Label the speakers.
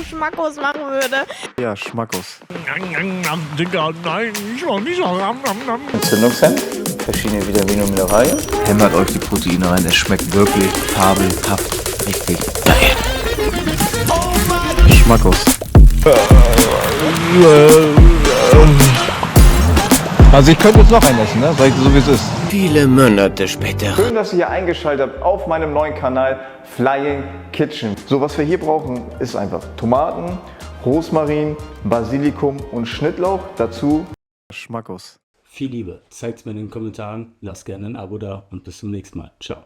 Speaker 1: Schmackos machen würde.
Speaker 2: Ja, Schmackos.
Speaker 3: Digga, nein, ich mach nicht so.
Speaker 4: Entzündungshemd, verschiedene Vitamine und Mineralien.
Speaker 2: Hämmert euch die Proteine rein, es schmeckt wirklich fabelhaft richtig geil. Schmackos.
Speaker 4: Also ich könnte jetzt noch einen essen, ne? Sag ich so wie es ist.
Speaker 5: Viele Monate später.
Speaker 6: Schön, dass ihr hier eingeschaltet habt auf meinem neuen Kanal Flying Kitchen. So, was wir hier brauchen, ist einfach Tomaten, Rosmarin, Basilikum und Schnittlauch. Dazu
Speaker 2: Schmackos.
Speaker 7: Viel Liebe. Zeigt's mir in den Kommentaren, lasst gerne ein Abo da und bis zum nächsten Mal. Ciao.